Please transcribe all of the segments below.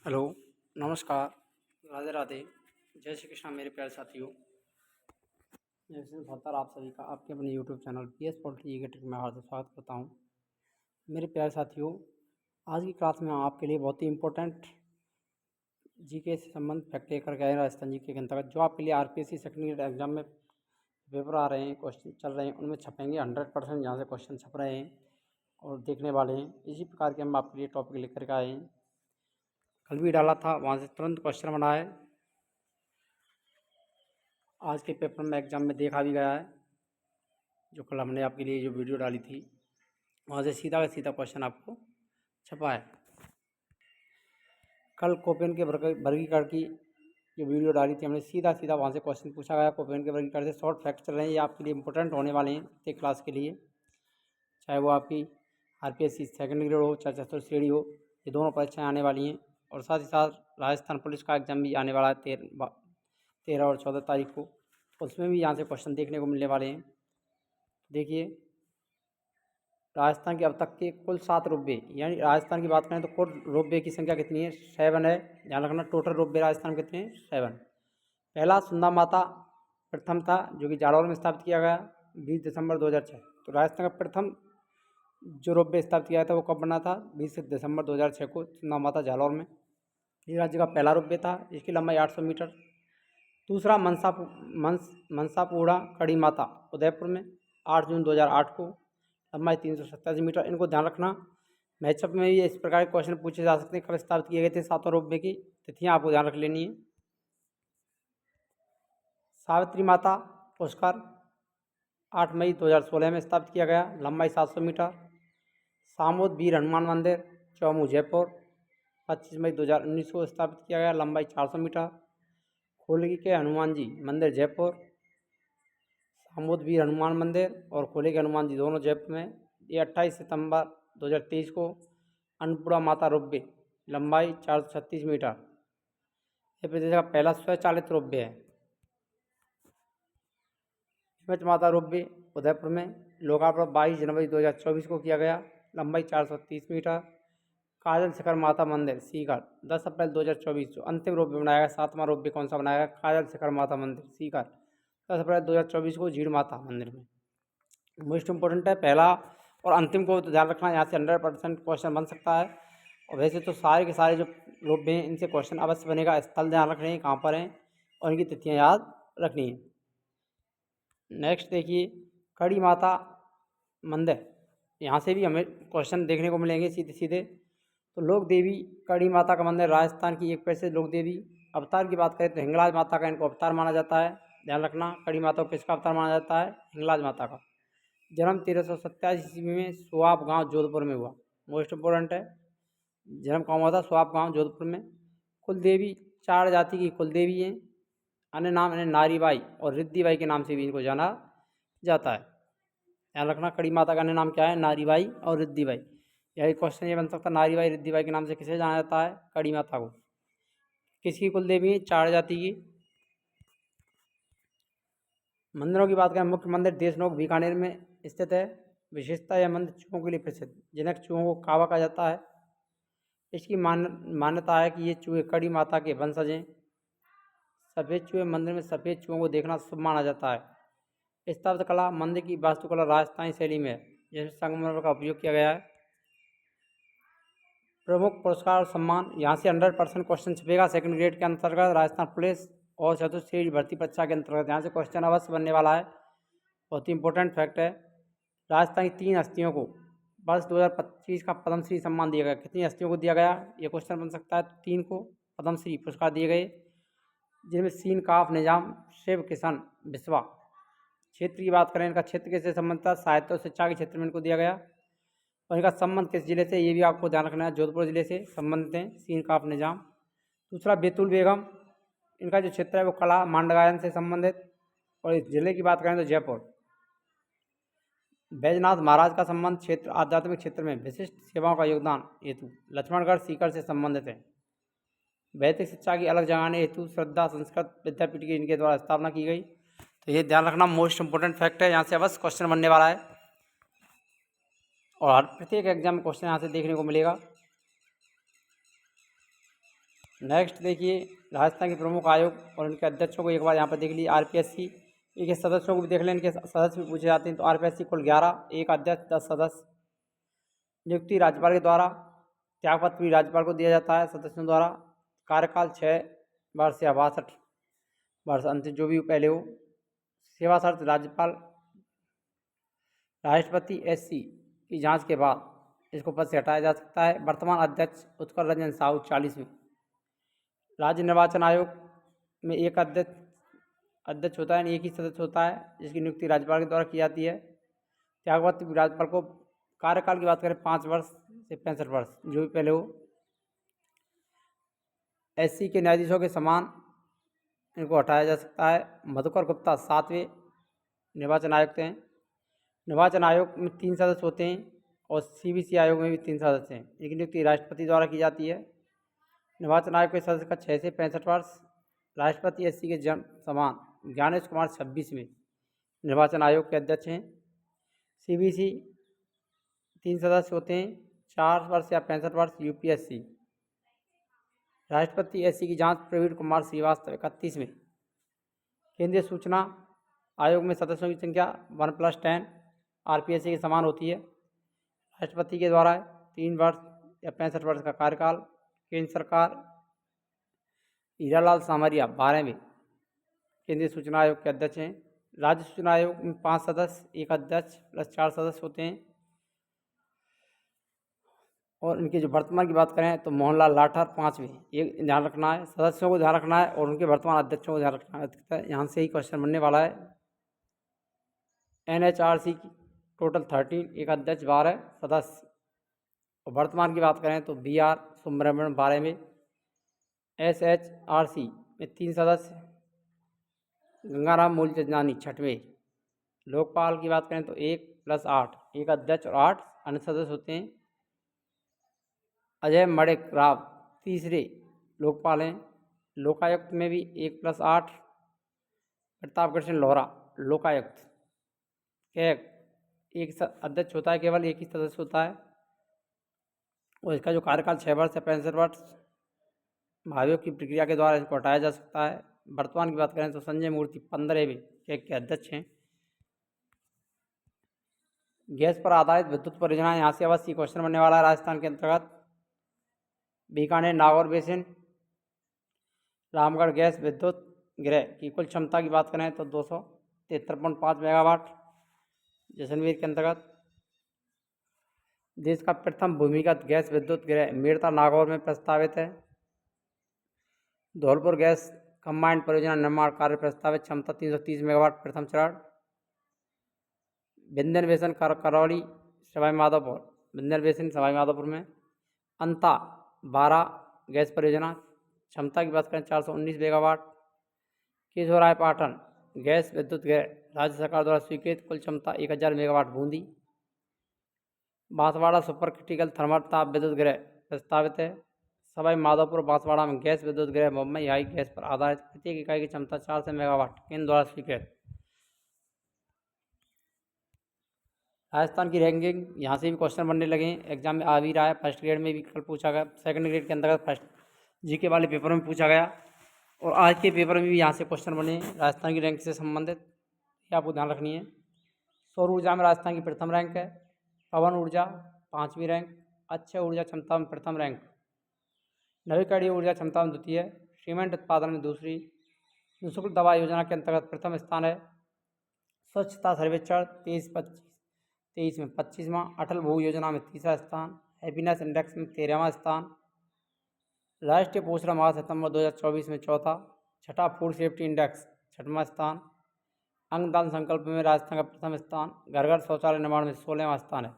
Hello, नमस्कार, राधे राधे, जय श्री कृष्णा मेरे प्यारे साथियों। मैं विष्णु भत्तार आप सभी का आपके अपने YouTube channel PS poultry agritech में हार्दिक स्वागत करता हूं। मेरे प्यारे साथियों, आज की क्लास में आपके लिए बहुत ही इम्पोर्टेंट जीके से संबंधित फैक्ट लेकर के आए राजस्थान जीके के अंतर्गत, जो आपके लिए RPSC सेकेंड ग्रेड एग्जाम में पेपर आ रहे हैं, क्वेश्चन चल रहे हैं, उनमें छपेंगे 100% जहाँ से क्वेश्चन छप रहे हैं और देखने वाले हैं। इसी प्रकार के हम आपके लिए टॉपिक लेकर के आए हैं। कल भी डाला था, वहाँ से तुरंत क्वेश्चन बना है, आज के पेपर में एग्ज़ाम में देखा भी गया है। जो कल हमने आपके लिए जो वीडियो डाली थी, वहाँ से सीधा का सीधा क्वेश्चन आपको छपा है। कल कोपेन के वर्गीकरण की जो वीडियो डाली थी हमने, सीधा सीधा वहाँ से क्वेश्चन पूछा गया। कोपेन के वर्गीकरण से शॉर्ट फैक्ट चल रहे हैं, ये आपके लिए इंपॉर्टेंट होने वाले हैं प्रत्येक क्लास के लिए, चाहे वो आपकी RPSC सेकेंड ग्रेड हो चाहे चतुर्थ श्रेणी हो, ये दोनों परीक्षाएँ आने वाली हैं। और साथ ही साथ राजस्थान पुलिस का एग्ज़ाम भी आने वाला है 13 और 14 तारीख को, उसमें भी यहाँ से क्वेश्चन देखने को मिलने वाले हैं। देखिए, राजस्थान के अब तक के कुल 7 रोपवे, यानी राजस्थान की बात करें तो कुल रोपवे की संख्या कितनी है? 7 है। ध्यान रखना, टोटल रोपवे राजस्थान में कितने हैं? 7। पहला सुंदा माता प्रथम था, जो कि जालौर में स्थापित किया गया 20 दिसंबर 2006। तो राजस्थान का प्रथम जो रोपवे स्थापित किया था वो कब बना था? 20 दिसंबर 2006 को सुंदा माता जालौर में। ये राज्य का पहला रोपवे था, इसकी लंबाई 800 मीटर। दूसरा मनसापुड़ा कड़ी माता उदयपुर में 8 जून 2008 को, लंबाई 387 मीटर। इनको ध्यान रखना, मैचअप में भी इस प्रकार के क्वेश्चन पूछे जा सकते हैं। कब स्थापित किए गए थे सातों रोपवे की तिथियां आपको ध्यान रख लेनी है। सावित्री माता पुष्कर 8 मई 2016 में स्थापित किया गया, लंबाई 700 मीटर। सामोद वीर हनुमान मंदिर चौमू जयपुर 25 मई 2019 को स्थापित किया गया, लंबाई 400 मीटर। खोलगी के हनुमान जी मंदिर जयपुर, सामोद वीर हनुमान मंदिर और खोले के हनुमान जी दोनों जयपुर में, ये 28 सितंबर 2023 को। अन्नपूर्णा माता रोपवे, लंबाई 436 मीटर, ये प्रदेश का पहला स्वचालित रोपवे है। हिमच माता रोपवे उदयपुर में, लोकार्पण 22 जनवरी 2024 को किया गया, लंबाई 430 मीटर। काजल शिखर माता मंदिर सीकर 10 अप्रैल 2024, जो अंतिम रोपवे बनाया गया, 7वां रोपवे कौन सा बनाया गया? काजल शिखर माता मंदिर सीकर 10 अप्रैल 2024 को झीड़ माता मंदिर में। मोस्ट इम्पोर्टेंट है पहला और अंतिम को तो ध्यान रखना, यहाँ से 100% क्वेश्चन बन सकता है। और वैसे तो सारे के सारे जो रोपवे हैं इनसे क्वेश्चन अवश्य बनेगा। स्थल ध्यान रखने हैं कहाँ पर हैं और इनकी तिथियाँ याद रखनी है। नेक्स्ट देखिए, कड़ी माता मंदिर, यहाँ से भी हमें क्वेश्चन देखने को मिलेंगे सीधे सीधे। तो लोक देवी कड़ी माता का मंदिर राजस्थान की एक प्रसिद्ध लोक देवी। अवतार की बात करें तो हिंगलाज माता का इनको अवतार माना जाता है। ध्यान रखना, कड़ी माता को किसका अवतार माना जाता है? हिंगलाज माता का। जन्म 1327 ईस्वी में सुआब गांव जोधपुर में हुआ। मोस्ट इम्पोर्टेंट है, जन्म कहाँ हुआ था? सुआब गांव जोधपुर में। कुल देवी 4 जाति की कुल देवी हैं। अन्य नाम इन्हें नारीबाई और रिद्धिबाई के नाम से भी इनको जाना जाता है। ध्यान रखना, कड़ी माता का अन्य नाम क्या है? नारीबाई और रिद्धिबाई। यही क्वेश्चन ये बन सकता है, नारीबाई रिद्धिबाई के नाम से किसे जाना जाता है? कड़ी माता को। किसकी कुल देवी है? 4 जाति की। मंदिरों की बात करें, मुख्य मंदिर देशनोक बीकानेर में स्थित है। विशेषता यह मंदिर चूहों के लिए प्रसिद्ध, जिन्हें चूहों को कावा कहा जाता है। इसकी मान्यता है कि ये चूहे कड़ी माता के वंशज हैं। सफ़ेद चूहे मंदिर में सफ़ेद चूहों को देखना शुभ माना जाता है। स्थापत्य कला, मंदिर की वास्तुकला राजस्थानी शैली में है, जिसमें संगमरमर का उपयोग किया गया है। प्रमुख पुरस्कार और सम्मान, यहाँ से 100% क्वेश्चन छपेगा सेकंड ग्रेड के अंतर्गत राजस्थान पुलिस और चतुर्थ श्रेणी भर्ती परीक्षा के अंतर्गत। यहाँ से क्वेश्चन अवश्य बनने वाला है, बहुत ही इंपॉर्टेंट फैक्ट है। राजस्थान की 3 हस्तियों को वर्ष 2025 का पद्मश्री सम्मान दिया गया। कितनी हस्तियों को दिया गया? ये क्वेश्चन बन सकता है। 3 को पद्मश्री पुरस्कार दिए गए, जिनमें सीन काफ निजाम शिव किशन बिस्वा। क्षेत्र की बात करें, इनका क्षेत्र किससे संबंधित था? साहित्य और शिक्षा के क्षेत्र में इनको दिया गया। और इनका संबंध किस जिले से? ये भी आपको ध्यान रखना है, जोधपुर जिले से संबंधित हैं सीन काफ निजाम। दूसरा बेतुल बेगम, इनका जो क्षेत्र है वो कला मांडगायन से संबंधित। और इस जिले की बात करें तो जयपुर। बैजनाथ महाराज का संबंध क्षेत्र आध्यात्मिक क्षेत्र में विशिष्ट सेवाओं का योगदान हेतु लक्ष्मणगढ़ सीकर से संबंधित है। वैदिक शिक्षा की अलग जगाने हेतु श्रद्धा संस्कृत विद्यापीठ की इनके द्वारा स्थापना की गई। तो ये ध्यान रखना, मोस्ट इंपोर्टेंट फैक्ट है, यहाँ से अवश्य क्वेश्चन बनने वाला है और प्रत्येक एग्जाम में क्वेश्चन यहाँ से देखने को मिलेगा। नेक्स्ट देखिए, राजस्थान के प्रमुख आयोग और उनके अध्यक्षों को एक बार यहाँ पर देख लीजिए। आरपीएससी, इनके सदस्यों को भी देख लें, इनके सदस्य भी पूछे जाते हैं। तो आरपीएससी कुल 11, एक अध्यक्ष 10 सदस्य। नियुक्ति राज्यपाल के द्वारा, त्यागपत्र भी राज्यपाल को दिया जाता है सदस्यों द्वारा। कार्यकाल 6 वर्ष या 62 वर्ष अंतिम जो भी पहले हो। सेवा शर्त, राज्यपाल राष्ट्रपति एससी की जांच के बाद इसको पद से हटाया जा सकता है। वर्तमान अध्यक्ष उत्कल रंजन साहू 40वें। राज्य निर्वाचन आयोग में एक अध्यक्ष होता है, एक ही सदस्य होता है, जिसकी नियुक्ति राज्यपाल के द्वारा की जाती है। त्यागपत्र भी राज्यपाल को। कार्यकाल की बात करें 5 वर्ष से 65 वर्ष जो भी पहले हो। एससी के न्यायाधीशों के समान इनको हटाया जा सकता है। मधुकर गुप्ता 7वें निर्वाचन आयुक्त हैं। निर्वाचन आयोग में 3 सदस्य होते हैं और सीबीसी आयोग में भी 3 सदस्य हैं। इनकी नियुक्ति राष्ट्रपति द्वारा की जाती है। निर्वाचन आयोग के सदस्य का 6 से 65 वर्ष। राष्ट्रपति एससी के जन्म समान ज्ञानेश कुमार 26वें निर्वाचन आयोग के अध्यक्ष हैं। सीबीसी 3 सदस्य होते हैं, 4 वर्ष या 65 वर्ष। यूपीएससी राष्ट्रपति एससी की जांच प्रवीण कुमार श्रीवास्तव 31वें। केंद्रीय सूचना आयोग में सदस्यों की संख्या 1+10 आरपीएससी के समान होती है। राष्ट्रपति के द्वारा 3 वर्ष या 65 वर्ष का कार्यकाल। केंद्र सरकार हीरालाल सामरिया 12वें केंद्रीय सूचना आयोग के अध्यक्ष हैं। राज्य सूचना आयोग में 5 सदस्य, एक अध्यक्ष प्लस 4 सदस्य होते हैं। और इनके जो वर्तमान की बात करें तो मोहनलाल लाठर 5वें। ये ध्यान रखना है, सदस्यों को ध्यान रखना है और उनके वर्तमान अध्यक्षों को ध्यान रखना है। यहाँ से ही क्वेश्चन बनने वाला है। एनएचआरसी की टोटल 13, एक अध्यक्ष 12 सदस्य। और वर्तमान की बात करें तो बीआर सुब्रमण्यम 12वें। एसएचआरसी में 3 सदस्य, गंगाराम मूलचंदानी 6वें। लोकपाल की बात करें तो 1+8, एक अध्यक्ष और 8 अन्य सदस्य होते हैं। अजय मणिक राव 3रे लोकपाल हैं। लोकायुक्त में भी 1+8। प्रताप कृष्ण लोहरा लोकायुक्त। एक अध्यक्ष होता है, केवल एक ही सदस्य होता है और इसका जो कार्यकाल 6 वर्ष या 65 वर्ष। भाइयों की प्रक्रिया के द्वारा इसको हटाया जा सकता है। वर्तमान की बात करें तो संजय मूर्ति 15वें के अध्यक्ष हैं। गैस पर आधारित विद्युत परियोजना, यहाँ से अवश्य क्वेश्चन बनने वाला है। राजस्थान के अंतर्गत बीकानेर नागौर बेसिन, रामगढ़ गैस विद्युत गृह की कुल क्षमता की बात करें तो 273.5 मेगावाट। जैसलमेर के अंतर्गत देश का प्रथम भूमिगत गैस विद्युत गृह मेड़ता नागौर में प्रस्तावित है। धौलपुर गैस कंबाइंड परियोजना निर्माण कार्य प्रस्तावित, क्षमता 330 मेगावाट प्रथम चरण। विंध्यन बेसिन करौली सवाई माधोपुर, विंध्यन बेसिन सवाई माधोपुर में। अंता 12 गैस परियोजना, क्षमता की बात करें 419 मेगावाट। केशवराय पाटन गैस विद्युत गृह राज्य सरकार द्वारा स्वीकृत, कुल क्षमता 1000 megawatt Bundi. Banswara super critical thermal ताप विद्युत गृह प्रस्तावित है। सवाई माधोपुर बांसवाड़ा में गैस विद्युत गृह मुंबई हाई गैस पर आधारित, प्रत्येक इकाई की क्षमता 400 मेगावाट, केंद्र द्वारा स्वीकृत। राजस्थान की रैंकिंग, यहाँ से भी क्वेश्चन बनने लगे हैं, एग्जाम में आ भी रहा है। फर्स्ट ग्रेड में भी कल पूछा गया, सेकंड ग्रेड के अंतर्गत फर्स्ट जीके वाले पेपर में पूछा गया और आज के पेपर में भी यहाँ से क्वेश्चन बने हैं राजस्थान की रैंक से संबंधित, ये आपको ध्यान रखनी है। सौर ऊर्जा में राजस्थान की प्रथम रैंक है। पवन ऊर्जा 5वीं रैंक। अक्षय ऊर्जा क्षमता में प्रथम रैंक। नवीकरणीय ऊर्जा क्षमता में द्वितीय। सीमेंट उत्पादन में दूसरी। निःशुल्क दवा योजना के अंतर्गत प्रथम स्थान है। स्वच्छता सर्वेक्षण 23 में 25वां। अटल भू योजना में तीसरा स्थान। हैप्पीनेस इंडेक्स में 13वां स्थान। राष्ट्रीय पोषण माह सितंबर 2024 में चौथा। छठा फूड सेफ्टी इंडेक्स 6वां स्थान। अंगदान संकल्प में राजस्थान का प्रथम स्थान। घर घर शौचालय निर्माण में 16वां स्थान है।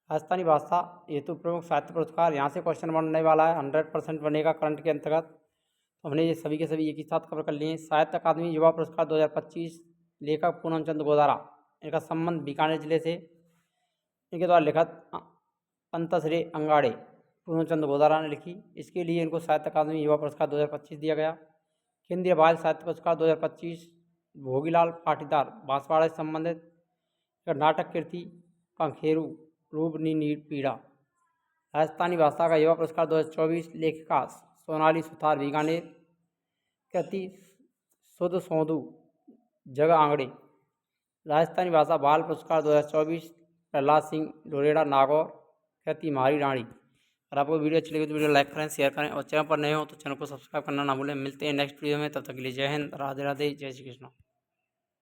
राजस्थानी भाषा हेतु प्रमुख साहित्य पुरस्कार, यहाँ से क्वेश्चन बनने वाला है, 100% बनेगा करंट के अंतर्गत। तो हमने ये सभी के सभी एक ही साथ कवर कर लिए हैं। साहित्य अकादमी युवा पुरस्कार 2025, लेखक पूनम चंद गोदारा, इनका संबंध बीकानेर जिले से, इनके द्वारा लिखित अंतश्री अंगाड़े पूनम चंद गोदारा ने लिखी। इसके लिए इनको साहित्य अकादमी युवा पुरस्कार 2025 दिया गया। केंद्रीय बाल साहित्य पुरस्कार 2025 भोगीलाल पाटीदार, बांसवाड़ा से संबंधित। नाटक कृति पंखेरु रूपनी नीर पीड़ा, राजस्थानी भाषा का युवा पुरस्कार 2024 लेखिका सोनाली सुथार बीकानेर। कृति सुध सौंधू जगह आंगड़े। राजस्थानी भाषा बाल पुरस्कार 2024 प्रहलाद सिंह डोरेड़ा नागौर। कृति मारी रानी। अगर आपको वीडियो अच्छी लगी तो वीडियो लाइक करें, शेयर करें और चैनल पर नए हो तो चैनल को सब्सक्राइब करना ना भूलें। मिलते हैं नेक्स्ट वीडियो में, तब तक के लिए जय हिंद, राधे राधे, जय श्री कृष्ण।